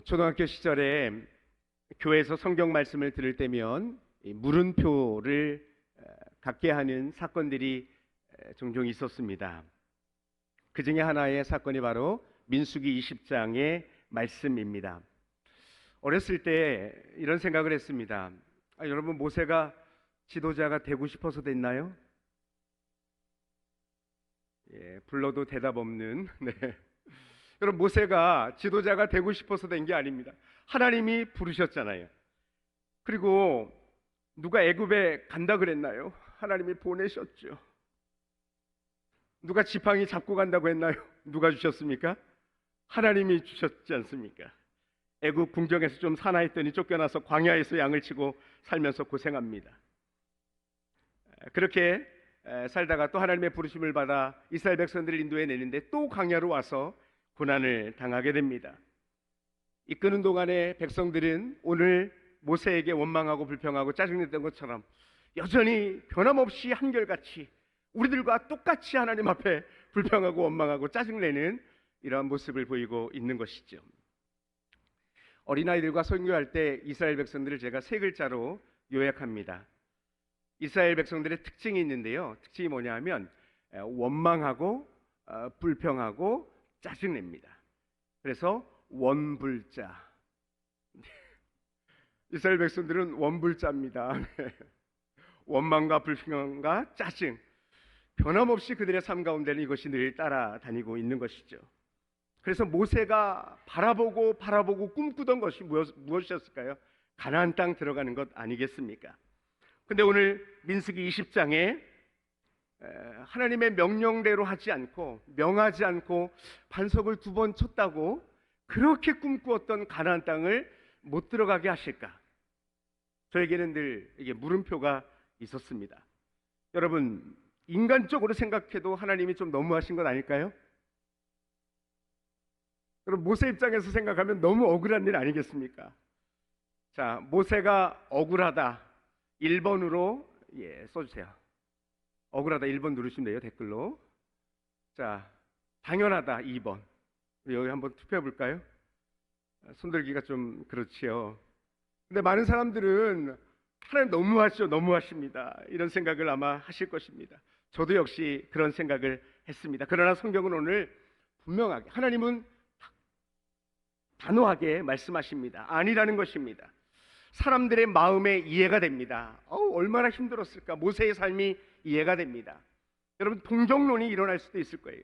초등학교 시절에 교회에서 성경 말씀을 들을 때면 이 물음표를 갖게 하는 사건들이 종종 있었습니다. 그 중에 하나의 사건이 바로 민수기 20장의 말씀입니다. 어렸을 때 이런 생각을 했습니다. 여러분, 모세가 지도자가 되고 싶어서 됐나요? 불러도 대답 없는. 네. 여러분, 모세가 지도자가 되고 싶어서 된 게 아닙니다. 하나님이 부르셨잖아요. 그리고 누가 애굽에 간다 그랬나요? 하나님이 보내셨죠. 누가 지팡이 잡고 간다고 했나요? 누가 주셨습니까? 하나님이 주셨지 않습니까? 애굽 궁정에서 좀 사나했더니 쫓겨나서 광야에서 양을 치고 살면서 고생합니다. 그렇게 살다가 또 하나님의 부르심을 받아 이스라엘 백성들을 인도해 내는데 또 광야로 와서 고난을 당하게 됩니다. 이끄는 동안에 백성들은 오늘 모세에게 원망하고 불평하고 짜증냈던 것처럼 여전히 변함없이 한결같이 우리들과 똑같이 하나님 앞에 불평하고 원망하고 짜증내는 이러한 모습을 보이고 있는 것이죠. 어린아이들과 설교할 때 이스라엘 백성들을 제가 세 글자로 요약합니다. 이스라엘 백성들의 특징이 있는데요. 특징이 뭐냐 하면 원망하고 불평하고 짜증냅니다. 그래서 원불자. 이스라엘 백성들은 원불자입니다. 원망과 불평과 짜증, 변함없이 그들의 삶 가운데는 이것이 늘 따라다니고 있는 것이죠. 그래서 모세가 바라보고 꿈꾸던 것이 무엇이었을까요? 가나안 땅 들어가는 것 아니겠습니까? 근데 오늘 민수기 20장에 하나님의 명령대로 하지 않고 명하지 않고 반석을 2번 쳤다고 그렇게 꿈꾸었던 가나안 땅을 못 들어가게 하실까? 저에게는 늘 이게 물음표가 있었습니다. 여러분, 인간적으로 생각해도 하나님이 좀 너무하신 것 아닐까요? 여러분, 모세 입장에서 생각하면 너무 억울한 일 아니겠습니까? 자, 모세가 억울하다 1번으로 써주세요. 억울하다 1번 누르시면 돼요, 댓글로. 자, 당연하다 2번. 여기 한번 투표해 볼까요? 손들기가 좀 그렇지요. 근데 많은 사람들은 하나님 너무하십니다. 이런 생각을 아마 하실 것입니다. 저도 역시 그런 생각을 했습니다. 그러나 성경은 오늘 분명하게 하나님은 단호하게 말씀하십니다. 아니라는 것입니다. 사람들의 마음에 이해가 됩니다. 얼마나 힘들었을까. 모세의 삶이 이해가 됩니다. 여러분, 동정론이 일어날 수도 있을 거예요.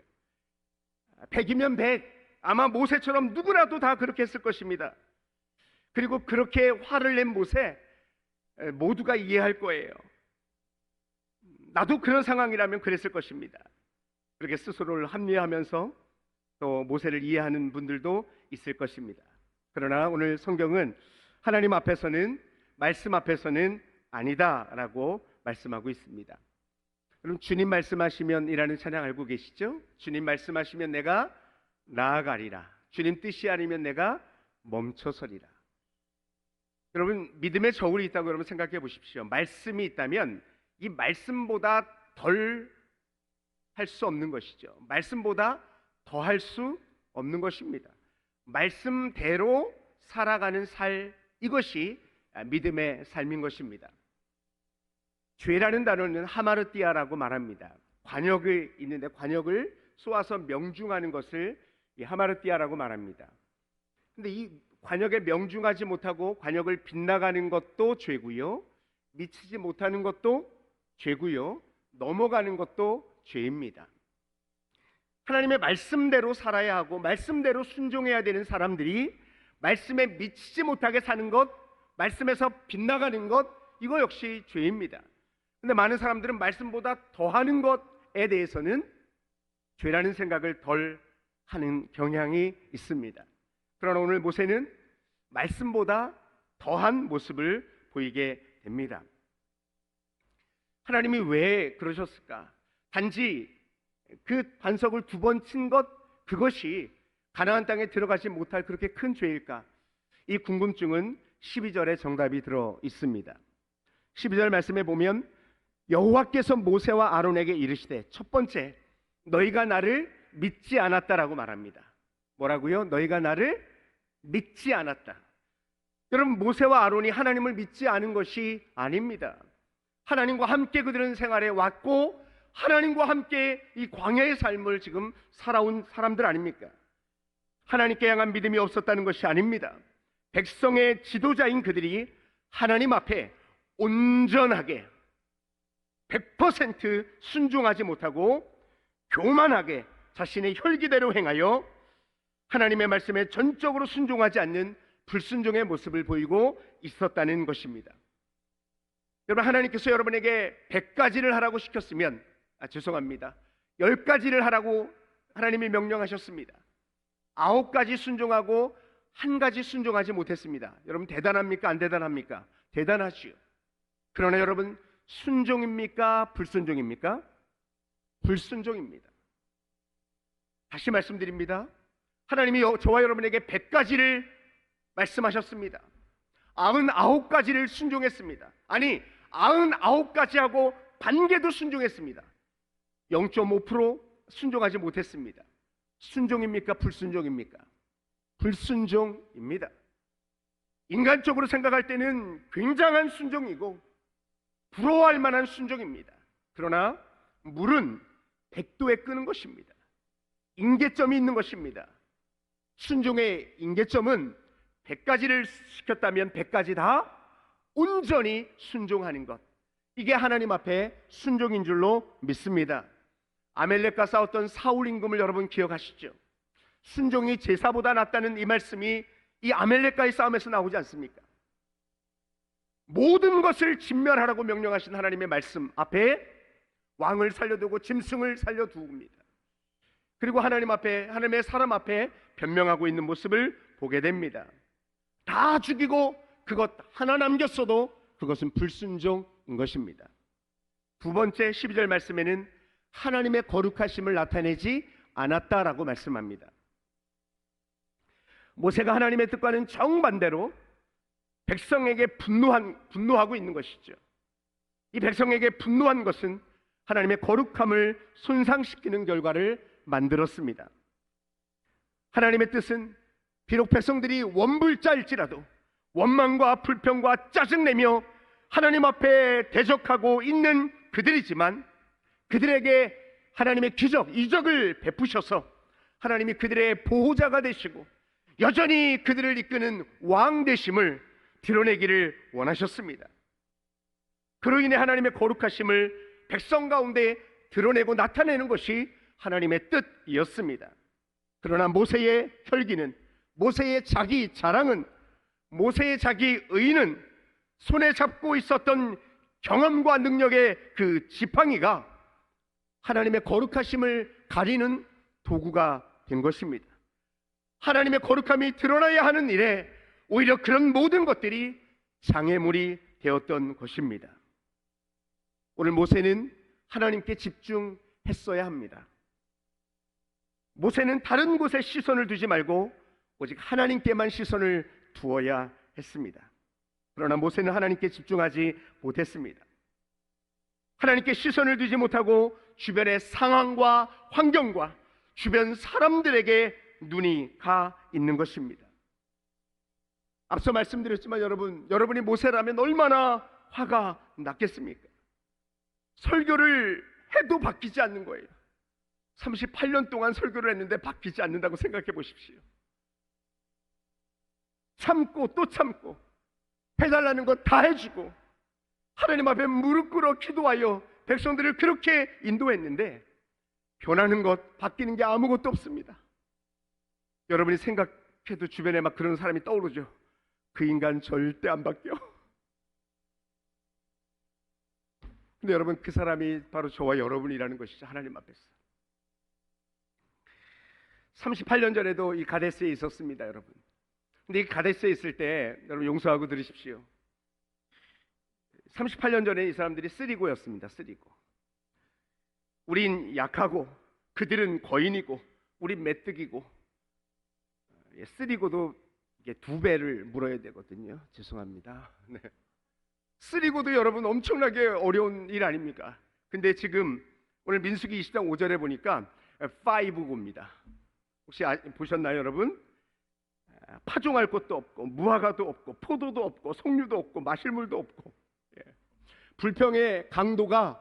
100이면 100. 아마 모세처럼 누구라도 다 그렇게 했을 것입니다. 그리고 그렇게 화를 낸 모세 모두가 이해할 거예요. 나도 그런 상황이라면 그랬을 것입니다. 그렇게 스스로를 합리화하면서 또 모세를 이해하는 분들도 있을 것입니다. 그러나 오늘 성경은 하나님 앞에서는, 말씀 앞에서는 아니다라고 말씀하고 있습니다. 그럼 주님 말씀하시면 이라는 찬양 알고 계시죠? 주님 말씀하시면 내가 나아가리라. 주님 뜻이 아니면 내가 멈춰서리라. 여러분, 믿음의 저울이 있다고 여러분 생각해 보십시오. 말씀이 있다면 이 말씀보다 덜 할 수 없는 것이죠. 말씀보다 더 할 수 없는 것입니다. 말씀대로 살아가는 살, 이것이 믿음의 삶인 것입니다. 죄라는 단어는 하마르띠아라고 말합니다. 관역이 있는데 관역을 쏘아서 명중하는 것을 하마르띠아라고 말합니다. 근데 이 관역에 명중하지 못하고 관역을 빗나가는 것도 죄고요, 미치지 못하는 것도 죄고요, 넘어가는 것도 죄입니다. 하나님의 말씀대로 살아야 하고 말씀대로 순종해야 되는 사람들이 말씀에 미치지 못하게 사는 것, 말씀에서 빗나가는 것, 이거 역시 죄입니다. 근데 많은 사람들은 말씀보다 더하는 것에 대해서는 죄라는 생각을 덜 하는 경향이 있습니다. 그러나 오늘 모세는 말씀보다 더한 모습을 보이게 됩니다. 하나님이 왜 그러셨을까? 단지 그 반석을 2번 친 것, 그것이 가나안 땅에 들어가지 못할 그렇게 큰 죄일까? 이 궁금증은 12절에 정답이 들어 있습니다. 12절 말씀에 보면 여호와께서 모세와 아론에게 이르시되, 첫 번째, 너희가 나를 믿지 않았다라고 말합니다. 뭐라고요? 너희가 나를 믿지 않았다. 여러분, 모세와 아론이 하나님을 믿지 않은 것이 아닙니다. 하나님과 함께 그들은 생활해 왔고 하나님과 함께 이 광야의 삶을 지금 살아온 사람들 아닙니까? 하나님께 향한 믿음이 없었다는 것이 아닙니다. 백성의 지도자인 그들이 하나님 앞에 온전하게 100% 순종하지 못하고 교만하게 자신의 혈기대로 행하여 하나님의 말씀에 전적으로 순종하지 않는 불순종의 모습을 보이고 있었다는 것입니다. 여러분, 하나님께서 여러분에게 100가지를 하라고 시켰으면 죄송합니다, 10가지를 하라고 하나님이 명령하셨습니다. 9가지 순종하고 1가지 순종하지 못했습니다. 여러분, 대단합니까? 안 대단합니까? 대단하지요. 그러나 여러분, 순종입니까? 불순종입니까? 불순종입니다. 다시 말씀드립니다. 하나님이 저와 여러분에게 100가지를 말씀하셨습니다. 99가지를 순종했습니다. 아니, 99가지하고 반개도 순종했습니다. 0.5% 순종하지 못했습니다. 순종입니까? 불순종입니까? 불순종입니다. 인간적으로 생각할 때는 굉장한 순종이고 부러워할 만한 순종입니다. 그러나 물은 100도에 끄는 것입니다. 임계점이 있는 것입니다. 순종의 임계점은 100가지를 시켰다면 100가지 다 온전히 순종하는 것, 이게 하나님 앞에 순종인 줄로 믿습니다. 아멜렉과 싸웠던 사울 임금을 여러분 기억하시죠? 순종이 제사보다 낫다는 이 말씀이 이 아멜렉과의 싸움에서 나오지 않습니까? 모든 것을 진멸하라고 명령하신 하나님의 말씀 앞에 왕을 살려두고 짐승을 살려두옵니다. 그리고 하나님 앞에, 하나님의 사람 앞에 변명하고 있는 모습을 보게 됩니다. 다 죽이고 그것 하나 남겼어도 그것은 불순종인 것입니다. 두 번째 12절 말씀에는 하나님의 거룩하심을 나타내지 않았다라고 말씀합니다. 모세가 하나님의 뜻과는 정반대로 백성에게 분노하고 있는 것이죠. 이 백성에게 분노한 것은 하나님의 거룩함을 손상시키는 결과를 만들었습니다. 하나님의 뜻은 비록 백성들이 원불자일지라도 원망과 불평과 짜증내며 하나님 앞에 대적하고 있는 그들이지만 그들에게 하나님의 기적, 이적을 베푸셔서 하나님이 그들의 보호자가 되시고 여전히 그들을 이끄는 왕 되심을 드러내기를 원하셨습니다. 그로 인해 하나님의 거룩하심을 백성 가운데 드러내고 나타내는 것이 하나님의 뜻이었습니다. 그러나 모세의 혈기는, 모세의 자기 자랑은, 모세의 자기 의는, 손에 잡고 있었던 경험과 능력의 그 지팡이가 하나님의 거룩하심을 가리는 도구가 된 것입니다. 하나님의 거룩함이 드러나야 하는 일에 오히려 그런 모든 것들이 장애물이 되었던 것입니다. 오늘 모세는 하나님께 집중했어야 합니다. 모세는 다른 곳에 시선을 두지 말고 오직 하나님께만 시선을 두어야 했습니다. 그러나 모세는 하나님께 집중하지 못했습니다. 하나님께 시선을 두지 못하고 주변의 상황과 환경과 주변 사람들에게 눈이 가 있는 것입니다. 앞서 말씀드렸지만 여러분이 모세라면 얼마나 화가 났겠습니까? 설교를 해도 바뀌지 않는 거예요. 38년 동안 설교를 했는데 바뀌지 않는다고 생각해 보십시오. 참고 또 참고 해달라는 것 다 해주고 하나님 앞에 무릎 꿇어 기도하여 백성들을 그렇게 인도했는데 변하는 것, 바뀌는 게 아무것도 없습니다. 여러분이 생각해도 주변에 막 그런 사람이 떠오르죠. 그 인간 절대 안 바뀌어. 근데 여러분, 그 사람이 바로 저와 여러분이라는 것이죠. 하나님 앞에서. 38년 전에도 이 가데스에 있었습니다, 여러분. 근데 이 가데스에 있을 때 여러분 용서하고 들으십시오. 38년 전에 이 사람들이 쓰리고였습니다. 쓰리고. 우린 약하고 그들은 거인이고 우린 메뚜기고. 쓰리고도 이게 2배를 물어야 되거든요. 죄송합니다. 네. 쓰리고도 여러분 엄청나게 어려운 일 아닙니까? 근데 지금 오늘 민수기 20장 5절에 보니까 5고입니다. 혹시 보셨나요, 여러분? 파종할 곳도 없고 무화과도 없고 포도도 없고 석류도 없고 마실 물도 없고, 불평의 강도가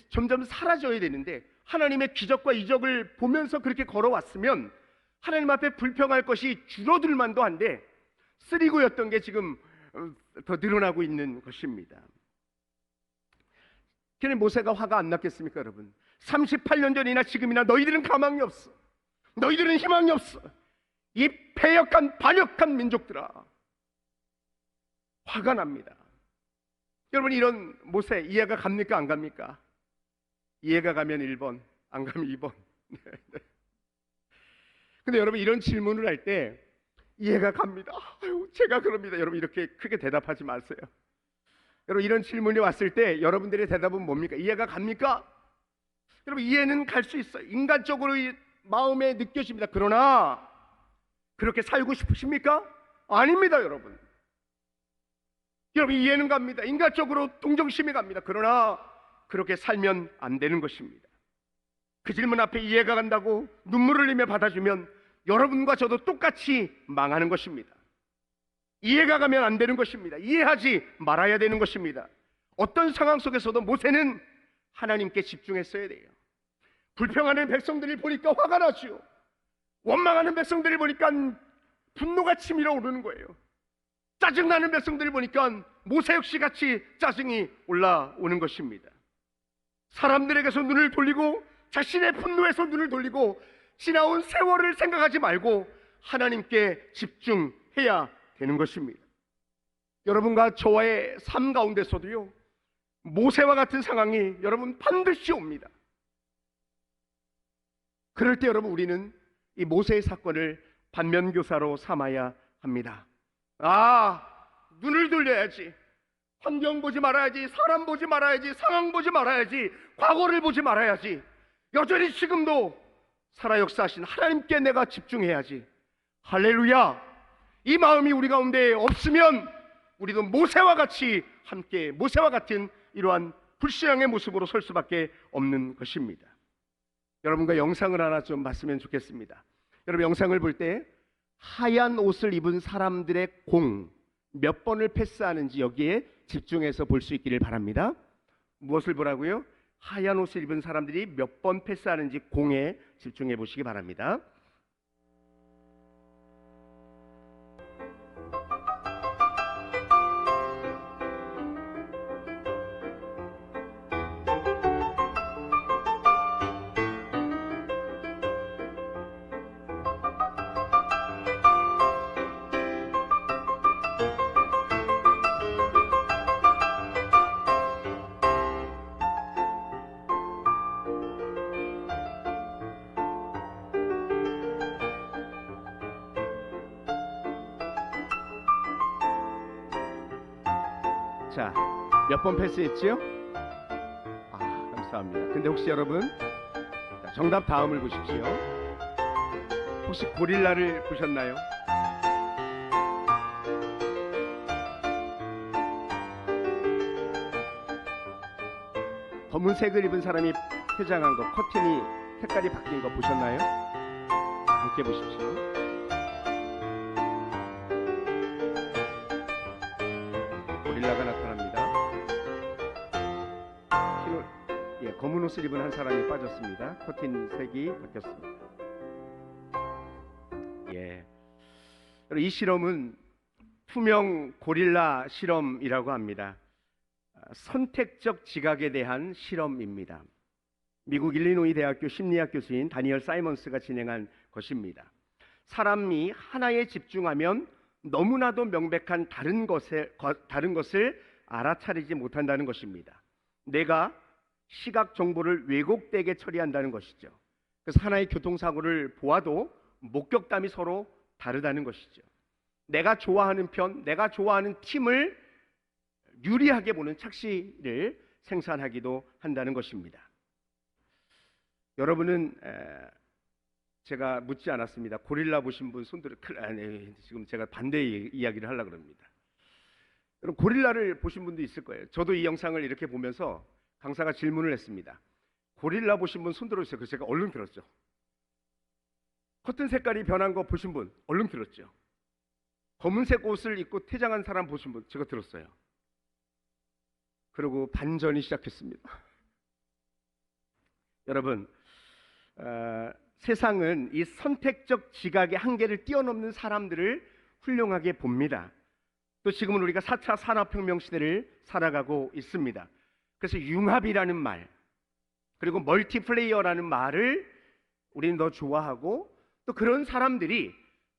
점점 사라져야 되는데 하나님의 기적과 이적을 보면서 그렇게 걸어왔으면 하나님 앞에 불평할 것이 줄어들만도 한데 쓰리고였던 게 지금 더 늘어나고 있는 것입니다. 그런데 모세가 화가 안 났겠습니까 여러분? 38년 전이나 지금이나 너희들은 가망이 없어, 너희들은 희망이 없어, 이 패역한 반역한 민족들아. 화가 납니다. 여러분, 이런 모세 이해가 갑니까 안 갑니까? 이해가 가면 1번, 안 가면 2번. 근데 여러분, 이런 질문을 할 때 이해가 갑니다. 아유, 제가 그럽니다. 여러분, 이렇게 크게 대답하지 마세요. 여러분, 이런 질문이 왔을 때 여러분들의 대답은 뭡니까? 이해가 갑니까? 여러분, 이해는 갈 수 있어요. 인간적으로 마음에 느껴집니다. 그러나 그렇게 살고 싶으십니까? 아닙니다, 여러분. 여러분, 이해는 갑니다. 인간적으로 동정심이 갑니다. 그러나 그렇게 살면 안 되는 것입니다. 그 질문 앞에 이해가 간다고 눈물을 흘리며 받아주면 여러분과 저도 똑같이 망하는 것입니다. 이해가 가면 안 되는 것입니다. 이해하지 말아야 되는 것입니다. 어떤 상황 속에서도 모세는 하나님께 집중했어야 돼요. 불평하는 백성들을 보니까 화가 나죠. 원망하는 백성들을 보니까 분노가 치밀어 오르는 거예요. 짜증나는 백성들을 보니까 모세 역시 같이 짜증이 올라오는 것입니다. 사람들에게서 눈을 돌리고 자신의 분노에서 눈을 돌리고 지나온 세월을 생각하지 말고 하나님께 집중해야 되는 것입니다. 여러분과 저와의 삶 가운데서도요, 모세와 같은 상황이 여러분 반드시 옵니다. 그럴 때 여러분, 우리는 이 모세의 사건을 반면교사로 삼아야 합니다. 눈을 돌려야지. 환경 보지 말아야지. 사람 보지 말아야지. 상황 보지 말아야지. 과거를 보지 말아야지. 여전히 지금도 살아 역사하신 하나님께 내가 집중해야지. 할렐루야. 이 마음이 우리 가운데 없으면 우리도 모세와 같이 함께 모세와 같은 이러한 불신앙의 모습으로 설 수밖에 없는 것입니다. 여러분과 영상을 하나 좀 봤으면 좋겠습니다. 여러분, 영상을 볼 때 하얀 옷을 입은 사람들의 공 몇 번을 패스하는지 여기에 집중해서 볼 수 있기를 바랍니다. 무엇을 보라고요? 하얀 옷을 입은 사람들이 몇 번 패스하는지 공에 집중해 보시기 바랍니다. 자, 몇 번 패스했지요? 감사합니다. 근데 혹시 여러분, 정답 다음을 보십시오. 혹시 고릴라를 보셨나요? 검은색을 입은 사람이 퇴장한 거, 커튼이 색깔이 바뀐 거 보셨나요? 함께 보십시오. 고릴라가 나타납니다. 검은 옷을 입은 한 사람이 빠졌습니다. 커튼 색이 바뀌었습니다. 이 실험은 투명 고릴라 실험이라고 합니다. 선택적 지각에 대한 실험입니다. 미국 일리노이 대학교 심리학 교수인 다니엘 사이먼스가 진행한 것입니다. 사람이 하나에 집중하면 너무나도 명백한 다른 것을 알아차리지 못한다는 것입니다. 내가 시각 정보를 왜곡되게 처리한다는 것이죠. 그래서 하나의 교통사고를 보아도 목격담이 서로 다르다는 것이죠. 내가 좋아하는 편, 내가 좋아하는 팀을 유리하게 보는 착시를 생산하기도 한다는 것입니다. 여러분은 제가 묻지 않았습니다. 고릴라 보신 분 손들어. 지금 제가 반대의 이야기를 하려고 합니다. 여러분, 고릴라를 보신 분도 있을 거예요. 저도 이 영상을 이렇게 보면서 강사가 질문을 했습니다. 고릴라 보신 분 손들어 주세요. 그래서 제가 얼른 들었죠. 커튼 색깔이 변한 거 보신 분 얼른 들었죠? 검은색 옷을 입고 퇴장한 사람 보신 분 제가 들었어요. 그리고 반전이 시작했습니다. 여러분, 세상은 이 선택적 지각의 한계를 뛰어넘는 사람들을 훌륭하게 봅니다. 또 지금은 우리가 4차 산업혁명 시대를 살아가고 있습니다. 그래서 융합이라는 말, 그리고 멀티플레이어라는 말을 우리는 더 좋아하고, 또 그런 사람들이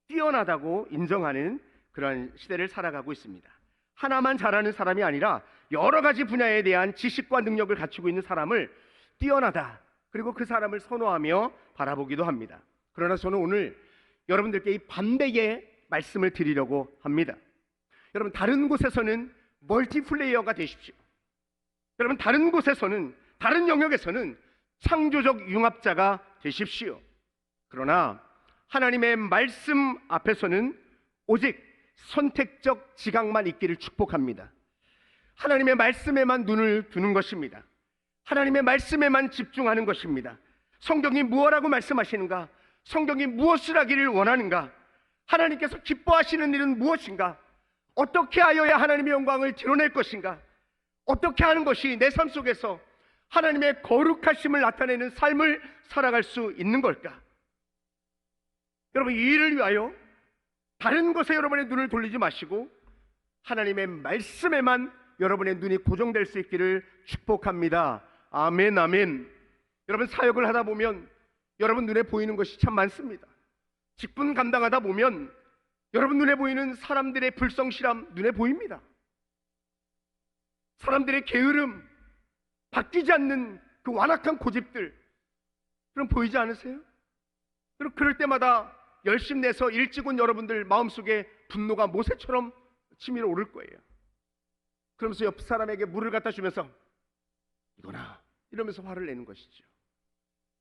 뛰어나다고 인정하는 그런 시대를 살아가고 있습니다. 하나만 잘하는 사람이 아니라 여러 가지 분야에 대한 지식과 능력을 갖추고 있는 사람을 뛰어나다, 그리고 그 사람을 선호하며 바라보기도 합니다. 그러나 저는 오늘 여러분들께 이 반대의 말씀을 드리려고 합니다. 여러분, 다른 곳에서는 멀티플레이어가 되십시오. 여러분, 다른 곳에서는, 다른 영역에서는 창조적 융합자가 되십시오. 그러나 하나님의 말씀 앞에서는 오직 선택적 지각만 있기를 축복합니다. 하나님의 말씀에만 눈을 두는 것입니다. 하나님의 말씀에만 집중하는 것입니다. 성경이 무엇라고 말씀하시는가? 성경이 무엇을 하기를 원하는가? 하나님께서 기뻐하시는 일은 무엇인가? 어떻게 하여야 하나님의 영광을 드러낼 것인가? 어떻게 하는 것이 내 삶 속에서 하나님의 거룩하심을 나타내는 삶을 살아갈 수 있는 걸까? 여러분, 이 일을 위하여 다른 것에 여러분의 눈을 돌리지 마시고 하나님의 말씀에만 여러분의 눈이 고정될 수 있기를 축복합니다. 아멘, 아멘. 여러분, 사역을 하다 보면 여러분 눈에 보이는 것이 참 많습니다. 직분 감당하다 보면 여러분 눈에 보이는 사람들의 불성실함 눈에 보입니다. 사람들의 게으름, 바뀌지 않는 그 완악한 고집들, 그럼 보이지 않으세요? 그럼 그럴 때마다 열심 내서 일찍 온 여러분들 마음속에 분노가 모세처럼 치밀어 오를 거예요. 그러면서 옆 사람에게 물을 갖다 주면서 이거나 이러면서 화를 내는 것이죠.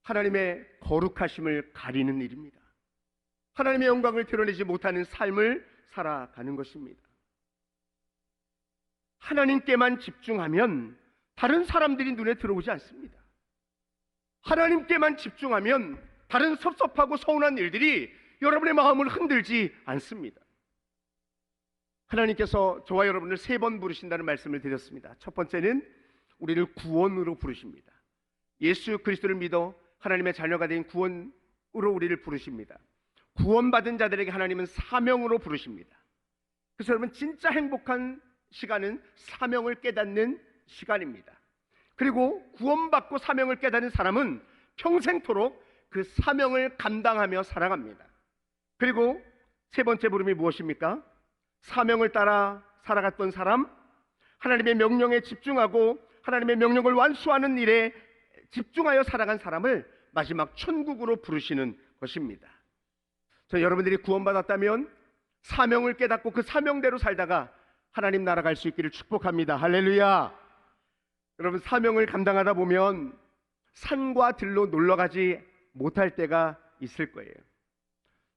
하나님의 거룩하심을 가리는 일입니다. 하나님의 영광을 드러내지 못하는 삶을 살아가는 것입니다. 하나님께만 집중하면 다른 사람들이 눈에 들어오지 않습니다. 하나님께만 집중하면 다른 섭섭하고 서운한 일들이 여러분의 마음을 흔들지 않습니다. 하나님께서 저와 여러분을 3번 부르신다는 말씀을 드렸습니다. 첫 번째는 우리를 구원으로 부르십니다. 예수 그리스도를 믿어 하나님의 자녀가 된 구원으로 우리를 부르십니다. 구원받은 자들에게 하나님은 사명으로 부르십니다. 그래서 여러분, 진짜 행복한 시간은 사명을 깨닫는 시간입니다. 그리고 구원받고 사명을 깨닫는 사람은 평생토록 그 사명을 감당하며 살아갑니다. 그리고 세 번째 부름이 무엇입니까? 사명을 따라 살아갔던 사람, 하나님의 명령에 집중하고 하나님의 명령을 완수하는 일에 집중하여 살아간 사람을 마지막 천국으로 부르시는 것입니다. 여러분들이 구원받았다면 사명을 깨닫고 그 사명대로 살다가 하나님 나라 갈 수 있기를 축복합니다. 할렐루야. 여러분, 사명을 감당하다 보면 산과 들로 놀러가지 못할 때가 있을 거예요.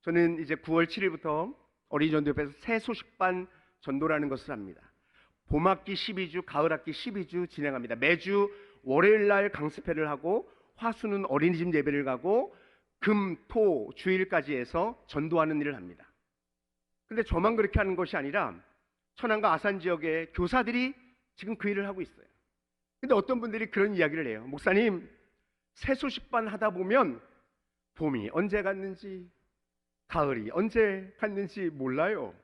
저는 이제 9월 7일부터 어린이 전도협회에서 새 소식반 전도라는 것을 합니다. 봄학기 12주, 가을학기 12주 진행합니다. 매주 월요일날 강습회를 하고 화수는 어린이집 예배를 가고 금, 토, 주일까지 해서 전도하는 일을 합니다. 근데 저만 그렇게 하는 것이 아니라 천안과 아산 지역의 교사들이 지금 그 일을 하고 있어요. 근데 어떤 분들이 그런 이야기를 해요. 목사님, 새 소식반 하다 보면 봄이 언제 갔는지 가을이 언제 갔는지 몰라요.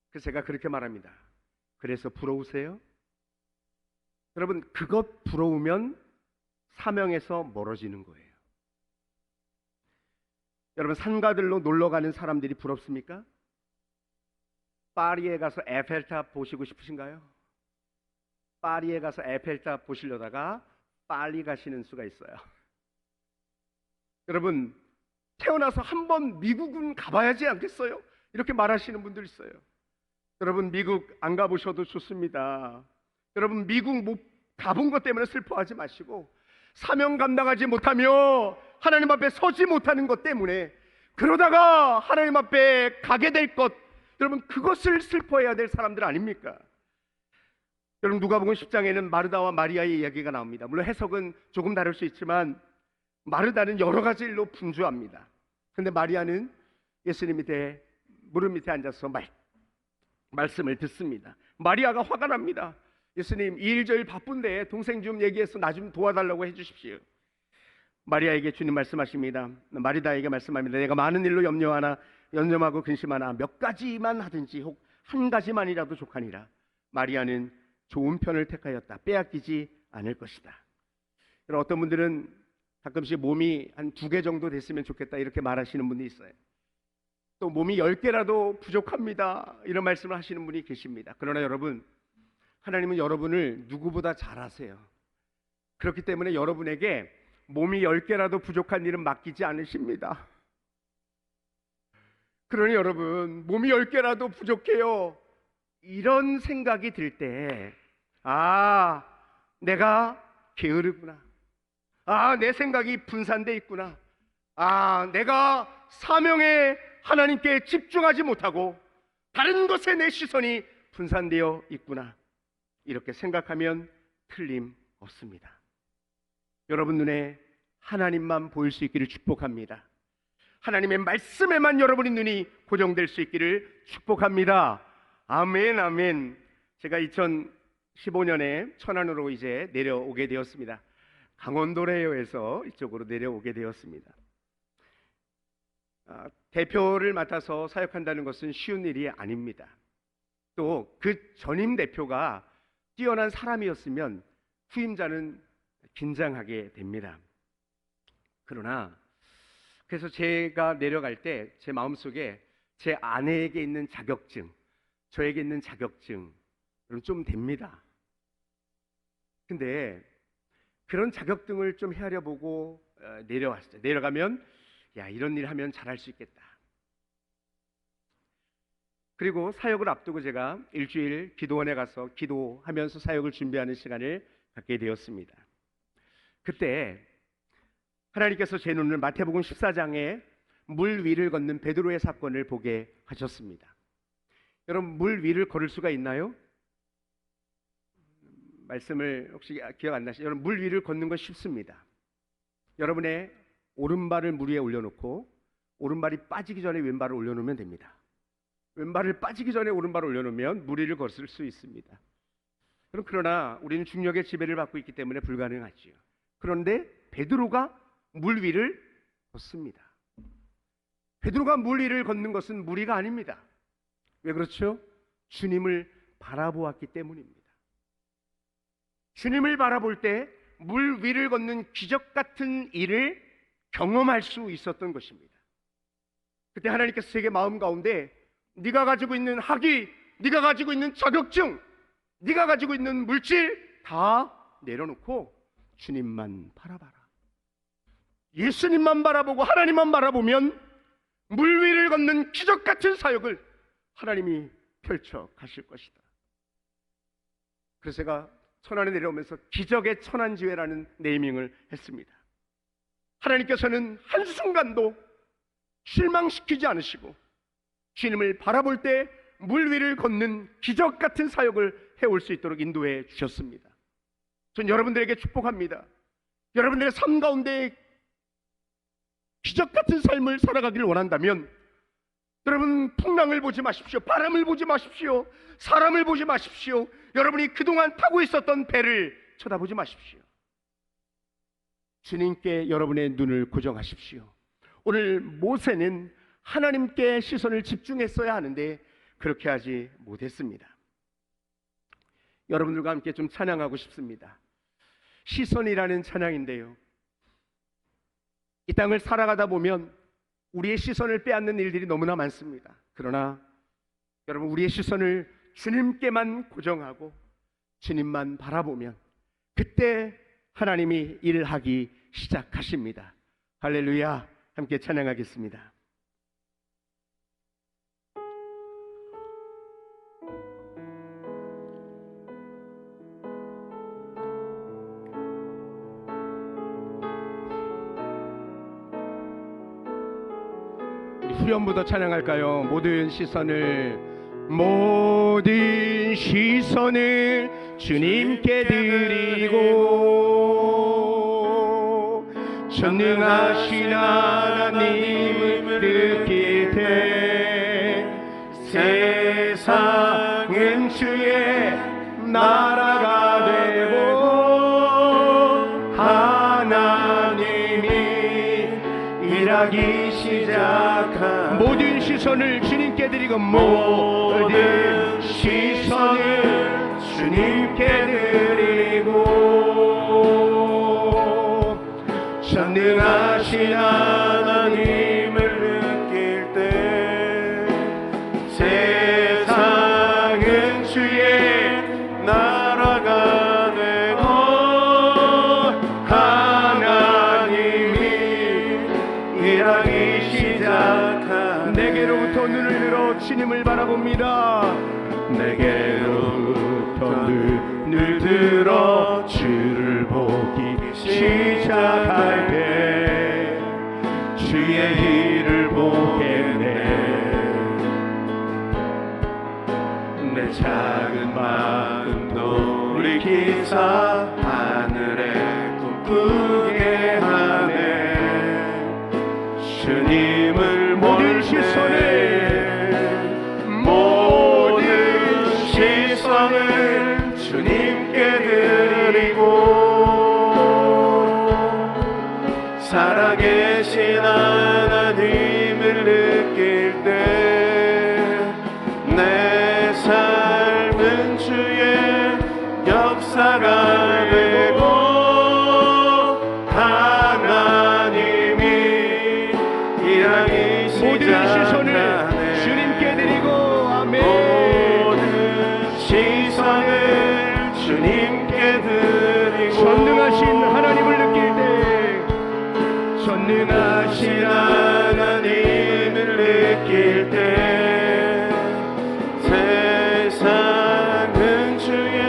그래서 제가 그렇게 말합니다. 그래서 부러우세요? 여러분, 그것 부러우면 사명에서 멀어지는 거예요. 여러분, 산가들로 놀러가는 사람들이 부럽습니까? 파리에 가서 에펠탑 보시고 싶으신가요? 파리에 가서 에펠탑 보시려다가 빨리 가시는 수가 있어요. 여러분, 태어나서 한번 미국은 가봐야지 않겠어요? 이렇게 말하시는 분들 있어요. 여러분, 미국 안 가보셔도 좋습니다. 여러분, 미국 못 가본 것 때문에 슬퍼하지 마시고 사명 감당하지 못하며 하나님 앞에 서지 못하는 것 때문에 그러다가 하나님 앞에 가게 될 것, 여러분, 그것을 슬퍼해야 될 사람들 아닙니까? 여러분, 누가복음 10장에는 마르다와 마리아의 이야기가 나옵니다. 물론 해석은 조금 다를 수 있지만 마르다는 여러 가지 일로 분주합니다. 근데 마리아는 예수님 밑에 무릎 밑에 앉아서 말씀을 듣습니다. 마리아가 화가 납니다. 예수님, 이 일 저 일 바쁜데 동생 좀 얘기해서 나 좀 도와달라고 해주십시오. 마리아에게 주님 말씀하십니다. 마리다에게 말씀합니다. 내가 많은 일로 염려하고 근심하나 몇 가지만 하든지 혹 한 가지만이라도 족하니라. 마리아는 좋은 편을 택하였다. 빼앗기지 않을 것이다. 어떤 분들은 가끔씩 몸이 한 2개 정도 됐으면 좋겠다 이렇게 말하시는 분이 있어요. 또 몸이 10개라도 부족합니다 이런 말씀을 하시는 분이 계십니다. 그러나 여러분, 하나님은 여러분을 누구보다 잘 아세요. 그렇기 때문에 여러분에게 몸이 10개라도 부족한 일은 맡기지 않으십니다. 그러니 여러분, 몸이 10개라도 부족해요 이런 생각이 들 때, 아, 내가 게으르구나. 아, 내 생각이 분산돼 있구나. 아, 내가 사명에 하나님께 집중하지 못하고 다른 것에 내 시선이 분산되어 있구나. 이렇게 생각하면 틀림없습니다. 여러분 눈에 하나님만 보일 수 있기를 축복합니다. 하나님의 말씀에만 여러분의 눈이 고정될 수 있기를 축복합니다. 아멘, 아멘. 제가 2015년에 천안으로 이제 내려오게 되었습니다. 강원도래요에서 이쪽으로 내려오게 되었습니다. 대표를 맡아서 사역한다는 것은 쉬운 일이 아닙니다. 또 그 전임 대표가 뛰어난 사람이었으면 후임자는 긴장하게 됩니다. 그러나 그래서 제가 내려갈 때 제 마음속에 제 아내에게 있는 자격증, 저에게 있는 자격증 좀 됩니다. 근데 그런 자격증을 좀 헤아려 보고 내려왔어요. 내려가면 야, 이런 일 하면 잘할 수 있겠다. 그리고 사역을 앞두고 제가 일주일 기도원에 가서 기도하면서 사역을 준비하는 시간을 갖게 되었습니다. 그때 하나님께서 제 눈을 마태복음 14장에 물 위를 걷는 베드로의 사건을 보게 하셨습니다. 여러분, 물 위를 걸을 수가 있나요? 말씀을 혹시 기억 안 나시죠? 여러분, 물 위를 걷는 건 쉽습니다. 여러분의 오른발을 물 위에 올려놓고 오른발이 빠지기 전에 왼발을 올려놓으면 됩니다. 왼발을 빠지기 전에 오른발을 올려놓으면 물 위를 걷을 수 있습니다. 그러나 우리는 중력의 지배를 받고 있기 때문에 불가능하지요. 그런데 베드로가 물 위를 걷습니다. 베드로가 물 위를 걷는 것은 무리가 아닙니다. 왜 그렇죠? 주님을 바라보았기 때문입니다. 주님을 바라볼 때 물 위를 걷는 기적 같은 일을 경험할 수 있었던 것입니다. 그때 하나님께서 제게 마음 가운데 네가 가지고 있는 학위, 네가 가지고 있는 자격증, 네가 가지고 있는 물질 다 내려놓고 주님만 바라봐라. 예수님만 바라보고 하나님만 바라보면 물 위를 걷는 기적 같은 사역을 하나님이 펼쳐 가실 것이다. 그래서 제가 천안에 내려오면서 기적의 천안지회라는 네이밍을 했습니다. 하나님께서는 한순간도 실망시키지 않으시고 주님을 바라볼 때 물 위를 걷는 기적 같은 사역을 해올 수 있도록 인도해 주셨습니다. 전 여러분들에게 축복합니다. 여러분들의 삶 가운데 기적 같은 삶을 살아가기를 원한다면 여러분, 풍랑을 보지 마십시오. 바람을 보지 마십시오. 사람을 보지 마십시오. 여러분이 그동안 타고 있었던 배를 쳐다보지 마십시오. 주님께 여러분의 눈을 고정하십시오. 오늘 모세는 하나님께 시선을 집중했어야 하는데 그렇게 하지 못했습니다. 여러분들과 함께 좀 찬양하고 싶습니다. 시선이라는 찬양인데요, 이 땅을 살아가다 보면 우리의 시선을 빼앗는 일들이 너무나 많습니다. 그러나 여러분, 우리의 시선을 주님께만 고정하고 주님만 바라보면 그때 하나님이 일하기 시작하십니다. 할렐루야. 함께 찬양하겠습니다. 후렴부터 찬양할까요? 모든 시선을 주님께 드리고 전능하신 하나님을 느낄 때 세상은 주의 나라가 되고 하나님이 일하기 시작한 모든 시선을 주님께 드리고 모든 시선을 주님께 드리고 전능하신 하나님을 느낄 때 세상은 주의 나라가 되고 하나님이 일하기 시작한 내게로부터 눈을 들어 주님을 바라봅니다. 내게로부터 눈을 들어 주를 보기 시작할 때 주의 일을 보겠네. 내 작은 마음 돌이키사 하늘에 꿈꾸게 하네. 주님을 모든 시선을 주님께 드리고 살아계신 하나님을 느낄 때 내 삶은 주의 역사가 되고 하나님이 일하기 시작하네. 주님께 드리고 아멘. 모든 시선을 주님께 드리고 전능하신 하나님을 느낄 때 전능하신 하나님을 느낄 때 세상은 주의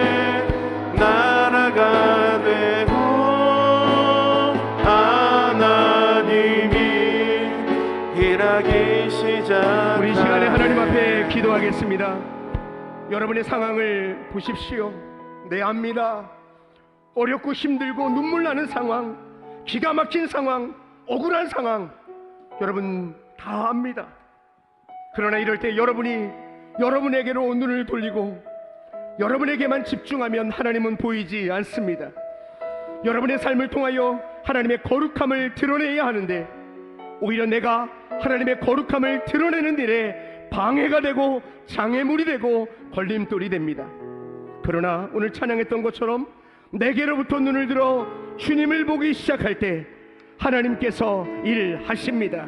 나라가 되고 하나님이 일하기 시작. 우리 시간에 하나님 앞에 기도하겠습니다. 여러분의 상황을 보십시오. 네, 압니다. 어렵고 힘들고 눈물 나는 상황, 기가 막힌 상황, 억울한 상황, 여러분 다 압니다. 그러나 이럴 때 여러분에게로 눈을 돌리고 여러분에게만 집중하면 하나님은 보이지 않습니다. 여러분의 삶을 통하여 하나님의 거룩함을 드러내야 하는데 오히려 내가 하나님의 거룩함을 드러내는 일에 방해가 되고 장애물이 되고 걸림돌이 됩니다. 그러나 오늘 찬양했던 것처럼 내게로부터 눈을 들어 주님을 보기 시작할 때 하나님께서 일하십니다.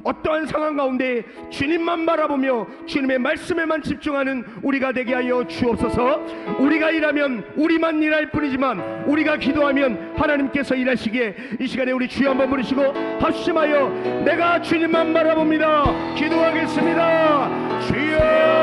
어떠한 상황 가운데 주님만 바라보며 주님의 말씀에만 집중하는 우리가 되게 하여 주옵소서. 우리가 일하면 우리만 일할 뿐이지만 우리가 기도하면 하나님께서 일하시기에 이 시간에 우리 주여 한번 부르시고 합심하여 내가 주님만 바라봅니다 기도하겠습니다. 주여